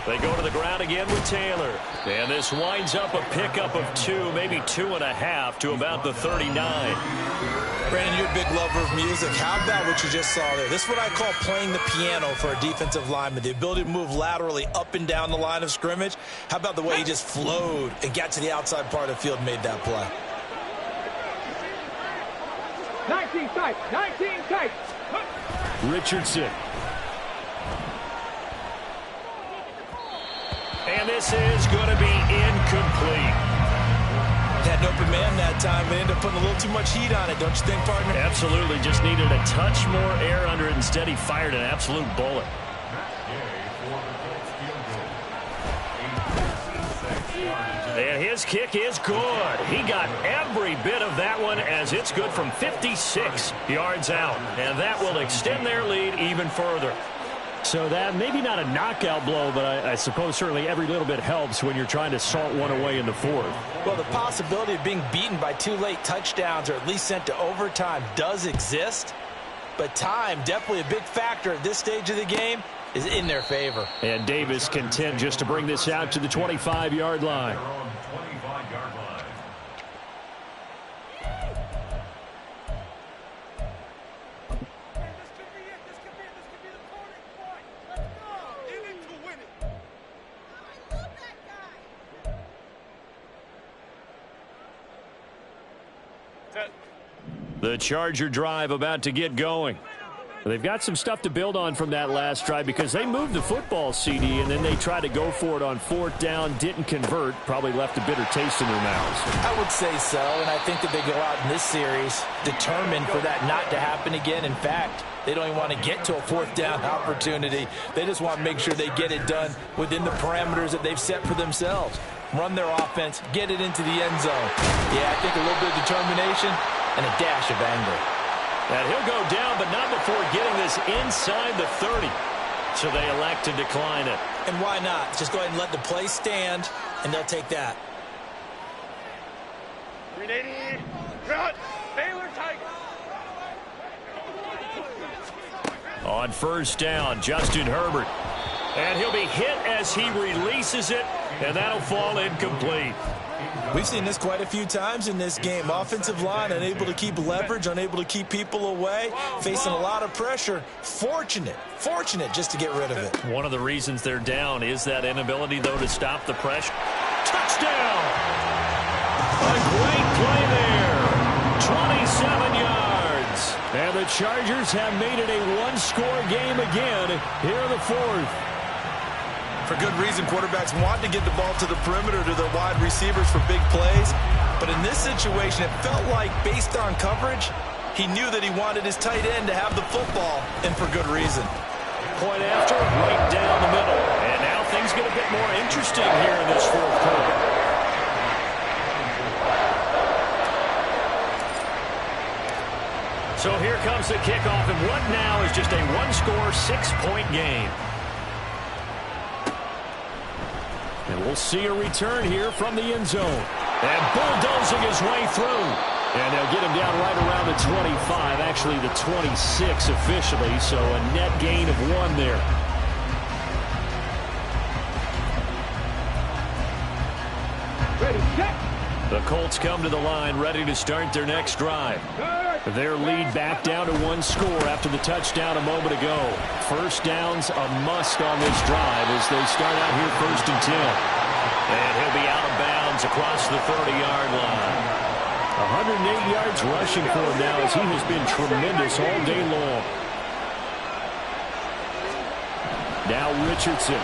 They go to the ground again with Taylor. And this winds up a pickup of 2, maybe 2.5 to about the 39. Brandon, you're a big lover of music. How about what you just saw there? This is what I call playing the piano for a defensive lineman. The ability to move laterally up and down the line of scrimmage. How about the way he just flowed and got to the outside part of the field and made that play? 19 tight, 19 tight. Richardson. And this is going to be incomplete. Had an open man that time, but ended up putting a little too much heat on it, don't you think, partner? Absolutely. Just needed a touch more air under it. Instead, he fired an absolute bullet. And his kick is good. He got every bit of that one as it's good from 56 yards out. And that will extend their lead even further. So that maybe not a knockout blow, but I suppose certainly every little bit helps when you're trying to salt one away in the fourth. Well, the possibility of being beaten by 2 late touchdowns or at least sent to overtime does exist. But time, definitely a big factor at this stage of the game, is in their favor. And Davis content just to bring this out to the 25-yard line. The Charger drive about to get going. They've got some stuff to build on from that last drive because they moved the football, CD, and then they tried to go for it on 4th down, didn't convert, probably left a bitter taste in their mouths. I would say so, and I think that they go out in this series determined for that not to happen again. In fact, they don't even want to get to a 4th down opportunity. They just want to make sure they get it done within the parameters that they've set for themselves. Run their offense, get it into the end zone. Yeah, I think a little bit of determination and a dash of anger. And he'll go down, but not before getting this inside the 30. So they elect to decline it. And why not? Just go ahead and let the play stand, and they'll take that. 380. Cut. Baylor Tiger. On 1st down, Justin Herbert. And he'll be hit as he releases it, and that'll fall incomplete. We've seen this quite a few times in this game. Offensive line unable to keep leverage, unable to keep people away, facing a lot of pressure. Fortunate just to get rid of it. One of the reasons they're down is that inability, though, to stop the pressure. Touchdown! A great play there. 27 yards. And the Chargers have made it a one-score game again here in the 4th. For good reason, quarterbacks want to get the ball to the perimeter to their wide receivers for big plays. But in this situation, it felt like, based on coverage, he knew that he wanted his tight end to have the football, and for good reason. Point after, right down the middle. And now things get a bit more interesting here in this 4th quarter. So here comes the kickoff, and what now is just a one-score, 6-point game. And we'll see a return here from the end zone. And bulldozing his way through. And they'll get him down right around the 25, actually the 26 officially, so a net gain of 1 there. Ready, set. The Colts come to the line, ready to start their next drive. Their lead back down to 1 score after the touchdown a moment ago. 1st down's a must on this drive as they start out here 1st and 10. And he'll be out of bounds across the 30-yard line. 108 yards rushing for him now as he has been tremendous all day long. Now Richardson.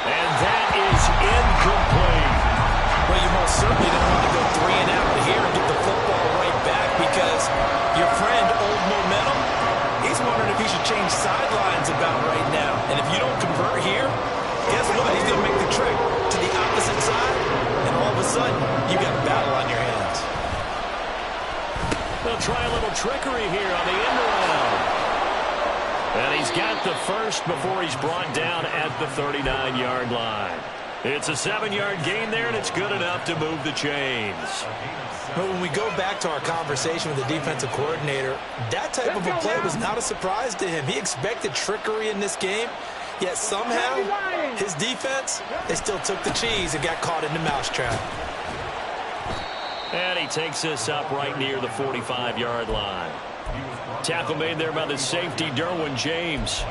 And that is incomplete. Well, you most certainly don't want to go 3 and out here and get the football right back because your friend, Old Momentum, he's wondering if he should change sidelines about right now. And if you don't convert here, guess what? He's going to make the trek to the opposite side, and all of a sudden, you got a battle on your hands. They'll try a little trickery here on the end around. And he's got the first before he's brought down at the 39-yard line. It's a 7-yard gain there, and it's good enough to move the chains. But when we go back to our conversation with the defensive coordinator, that type of a play was not a surprise to him. He expected trickery in this game, yet somehow his defense, they still took the cheese and got caught in the mousetrap. And he takes us up right near the 45-yard line. Tackle made there by the safety, Derwin James.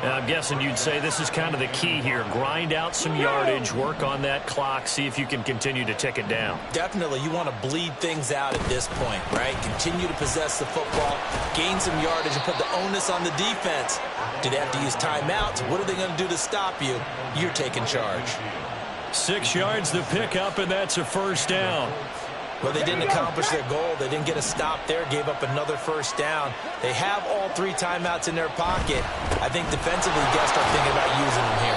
And I'm guessing you'd say this is kind of the key here. Grind out some yardage, work on that clock, see if you can continue to tick it down. Definitely. You want to bleed things out at this point, right? Continue to possess the football, gain some yardage, and put the onus on the defense. Do they have to use timeouts? What are they going to do to stop you? You're taking charge. 6 yards the pickup, and that's a 1st down. Well, they didn't accomplish their goal. They didn't get a stop there, gave up another 1st down. They have all 3 timeouts in their pocket. I think defensively, guests are thinking about using them here.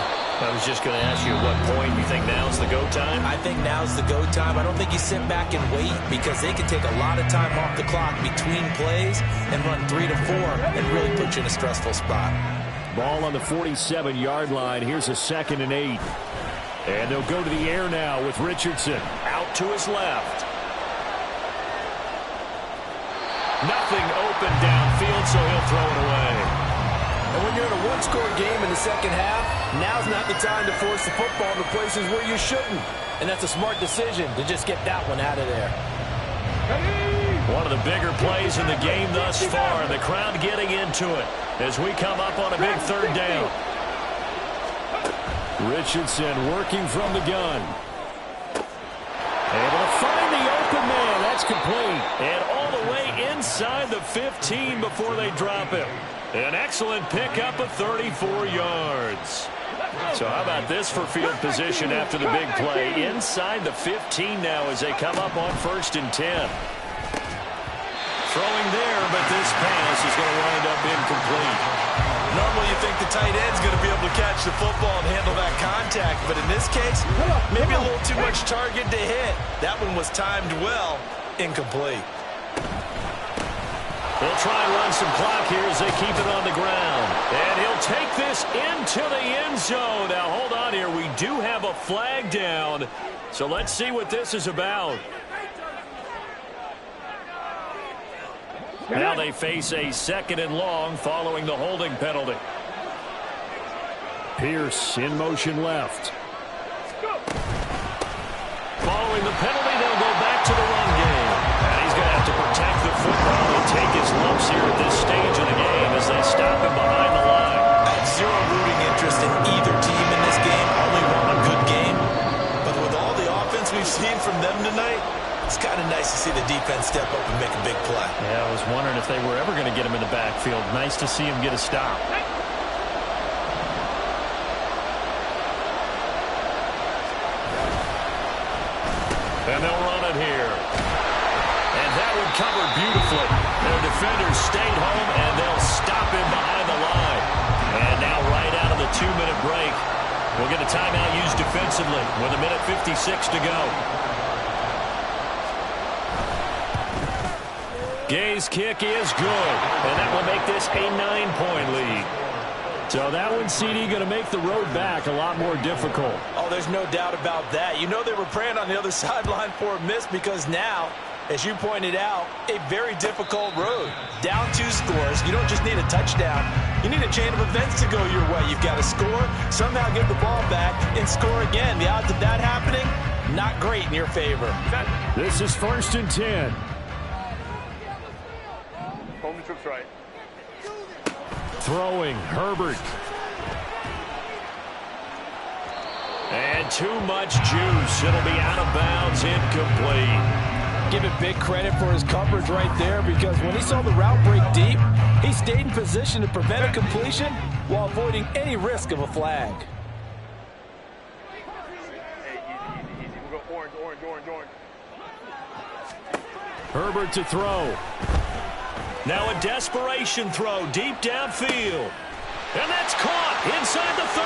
I was just going to ask you at what point you think now's the go time? I think now's the go time. I don't think you sit back and wait because they can take a lot of time off the clock between plays and run 3 to 4 and really put you in a stressful spot. Ball on the 47-yard line. Here's a 2nd and 8. And they'll go to the air now with Richardson out to his left. Nothing open downfield, so he'll throw it away. And when you're in a one-score game in the second half, now's not the time to force the football to places where you shouldn't. And that's a smart decision to just get that one out of there. One of the bigger plays in the game thus far. The crowd getting into it as we come up on a big 3rd down. Richardson working from the gun. Able to find the open man. That's complete. And all the way inside the 15 before they drop him. An excellent pickup of 34 yards. So how about this for field position after the big play? Inside the 15 now as they come up on 1st and 10. Throwing there, but this pass is going to wind up incomplete. Normally you think the tight end's going to be able to catch the football and handle that contact, but in this case, maybe a little too much target to hit. That one was timed well, incomplete. They'll try and run some clock here as they keep it on the ground. And he'll take this into the end zone. Now, hold on here. We do have a flag down, so let's see what this is about. Now they face a 2nd and long following the holding penalty. Pierce in motion left. Following the penalty, they'll go back to the run game. And he's going to have to protect the football and take his lumps here at this stage of the game as they stop him behind the line. I have zero rooting interest in either team in this game. Only want a good game. But with all the offense we've seen from them tonight, it's kind of nice to see the defense step up and make a big play. Yeah, I was wondering if they were ever going to get him in the backfield. Nice to see him get a stop. And they'll run it here. And that one covered beautifully. Their defenders stayed home, and they'll stop him behind the line. And now right out of the 2-minute break, we'll get a timeout used defensively with 1:56 to go. Gay's kick is good, and that will make this a 9-point lead. So that one, CD, going to make the road back a lot more difficult. Oh, there's no doubt about that. You know they were praying on the other sideline for a miss because now, as you pointed out, a very difficult road. Down 2 scores. You don't just need a touchdown. You need a chain of events to go your way. You've got to score, somehow get the ball back, and score again. The odds of that happening, not great in your favor. This is 1st and 10. Home troops right. Throwing, Herbert. And too much juice. It'll be out of bounds, incomplete. Give it big credit for his coverage right there because when he saw the route break deep, he stayed in position to prevent a completion while avoiding any risk of a flag. Hey, easy. We'll go orange. Herbert to throw. Now a desperation throw deep downfield. And that's caught inside the 30.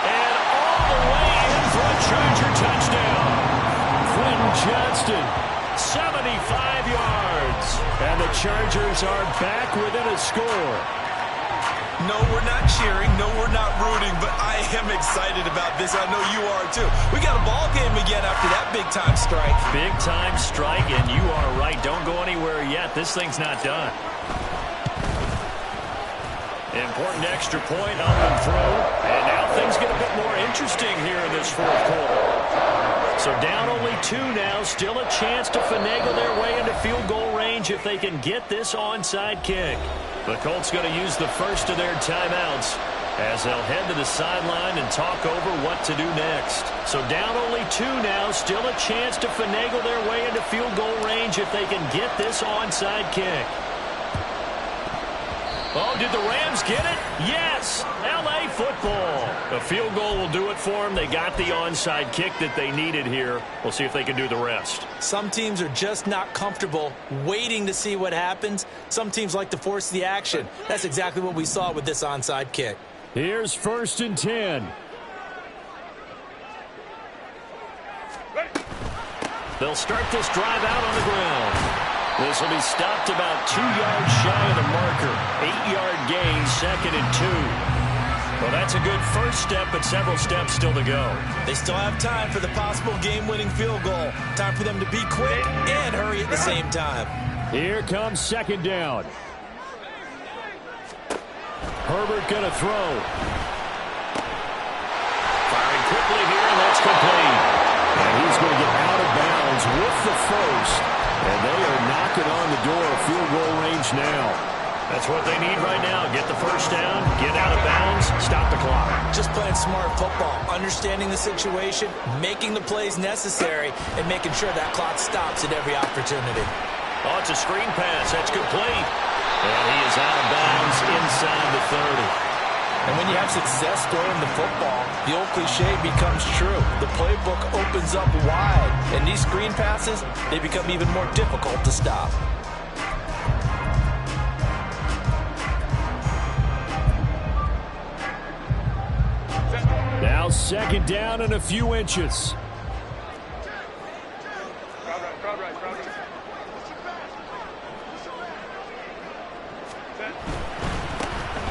And all the way in for a Charger touchdown. Quentin Johnston, 75 yards. And the Chargers are back within a score. No, we're not cheering. No, we're not rooting. But I am excited about this. I know you are, too. We got a ball game again after that big-time strike. Big-time strike, and you are right. Don't go anywhere yet. This thing's not done. Important extra point up and through. And now things get a bit more interesting here in this 4th quarter. So down only 2 now. Still a chance to finagle their way into field goal range if they can get this onside kick. The Colts going to use the first of their timeouts as they'll head to the sideline and talk over what to do next. So down only 2 now. Still a chance to finagle their way into field goal range if they can get this onside kick. Oh, did the Rams get it? Yes! LA football. A field goal will do it for them. They got the onside kick that they needed here. We'll see if they can do the rest. Some teams are just not comfortable waiting to see what happens. Some teams like to force the action. That's exactly what we saw with this onside kick. Here's 1st and 10. They'll start this drive out on the ground. This will be stopped about 2 yards shy of the marker. 8-yard gain, 2nd and 2. Well, that's a good first step, but several steps still to go. They still have time for the possible game-winning field goal. Time for them to be quick and hurry at the same time. Here comes 2nd down. Herbert going to throw. Firing quickly here, and that's complete. And he's going to get out of bounds with the first. And they are knocking on the door of field goal range now. That's what they need right now. Get the first down, get out of bounds, stop the clock. Just playing smart football, understanding the situation, making the plays necessary, and making sure that clock stops at every opportunity. Oh, it's a screen pass. That's complete. And he is out of bounds inside the 30. And when you have success throwing the football, the old cliche becomes true. The playbook opens up wide, and these screen passes, they become even more difficult to stop. Now 2nd down and a few inches.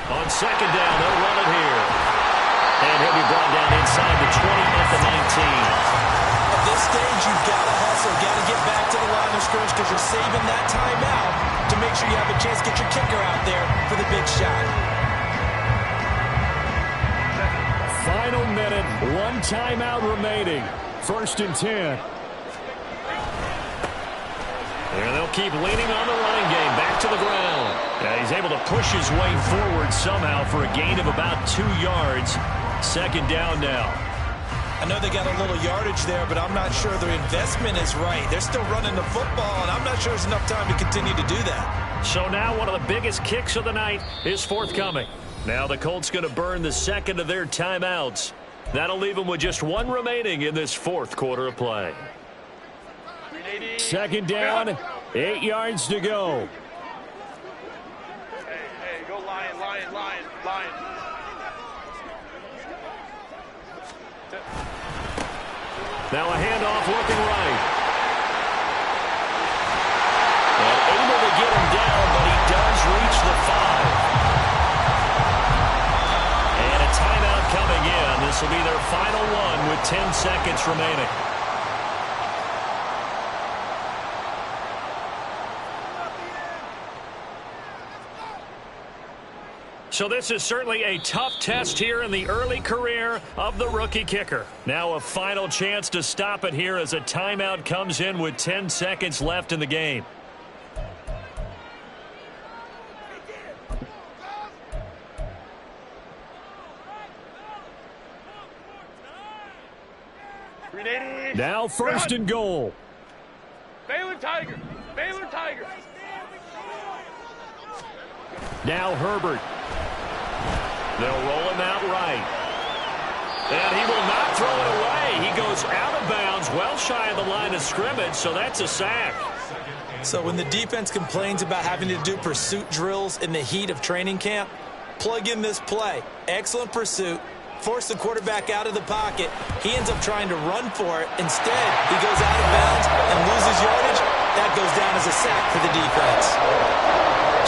On 2nd down, they'll run it here. And he'll be brought down inside the 20 at the 19. At this stage, you've got to hustle, got to get back to the line of scrimmage because you're saving that timeout to make sure you have a chance to get your kicker out there for the big shot. Final minute, 1 timeout remaining. 1st and 10. And they'll keep leaning on the running game, back to the ground. Yeah, he's able to push his way forward somehow for a gain of about 2 yards. 2nd down now. I know they got a little yardage there, but I'm not sure their investment is right. They're still running the football, and I'm not sure there's enough time to continue to do that. So now one of the biggest kicks of the night is forthcoming. Now the Colts going to burn the 2nd of their timeouts. That'll leave them with just 1 remaining in this 4th quarter of play. 2nd down, 8 yards to go. Hey, go lion, lion, lion, lion. Now a handoff looking right. And able to get him down, but he does reach the 5. And a timeout coming in. This will be their final one with 10 seconds remaining. So this is certainly a tough test here in the early career of the rookie kicker. Now a final chance to stop it here as a timeout comes in with 10 seconds left in the game. Now 1st and goal. Baylor Tiger. Baylor Tiger. Now Herbert. They'll roll him out right. And he will not throw it away. He goes out of bounds, well shy of the line of scrimmage, so that's a sack. So when the defense complains about having to do pursuit drills in the heat of training camp, plug in this play. Excellent pursuit. Force the quarterback out of the pocket. He ends up trying to run for it. Instead, he goes out of bounds and loses yardage. That goes down as a sack for the defense.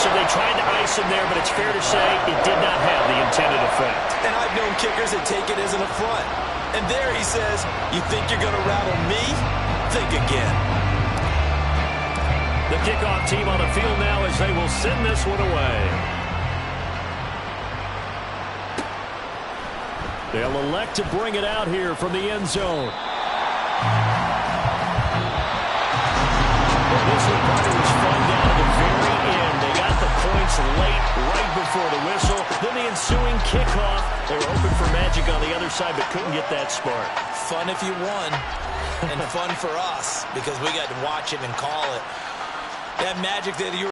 So they tried to ice him there, but it's fair to say it did not have the intended effect. And I've known kickers that take it as an affront. And there he says, you think you're going to rattle me? Think again. The kickoff team on the field now as they will send this one away. They'll elect to bring it out here from the end zone. Well, this one was fun down to the very end. They got the points late, right before the whistle. Then the ensuing kickoff. They were open for magic on the other side, but couldn't get that spark. Fun if you won, and fun for us, because we got to watch it and call it. That magic that you